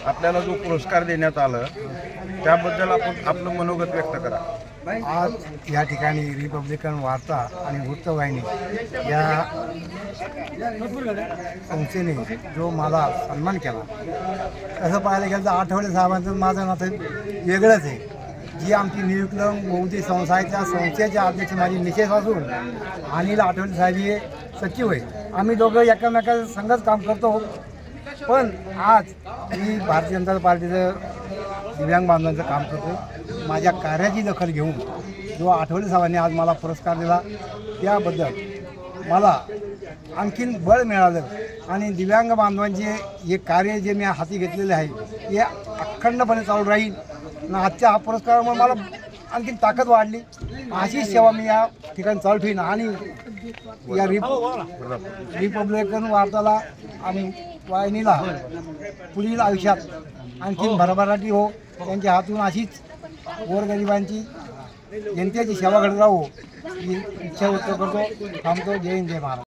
आपल्याला जो पुरस्कार देण्यात आला त्याबद्दल आपण आपलं मनोगत व्यक्त करा। आज या ठिकाणी रिपब्लिकन वार्ता आणि वृत्तवाहिनी या संस्थेने जो मला सन्मान केला, तसं पाहायला गेलं तर आठवले साहेबांचं माझं नातं वेगळंच आहे। जी आमची नियुक्लम बौद्धिक संस्थेच्या अध्यक्ष माझी निशेष असून अनिल आठवले साहेब हे सचिव आहे। आम्ही दोघं एकमेकांच्या संघच काम करतो। पण आज मी भारतीय जनता पार्टीचं दिव्यांग बांधवांचं काम करतो। माझ्या कार्याची दखल घेऊन जो आठवले साहेबांनी आज मला पुरस्कार दिला त्याबद्दल मला आणखीन बळ मिळालं आणि दिव्यांग बांधवांचे हे कार्य जे मी हाती घेतलेले आहे हे अखंडपणे चालू राहील। आजच्या हा पुरस्कारामुळे मला आणखीन ताकद वाढली। अशी सेवा मी या ठिकाणी चालू ठेवीन आणि या रिपब्लिकन वार्ताला आणि वाहिनीला पुढील आयुष्यात आणखीन भरभराटी हो, त्यांच्या हातून अशीच गोरगरिबांची जनतेची सेवा घडत राहू ही इच्छा व्यक्त करतो। थांबतो। जय हिंद, जय महाराष्ट्र।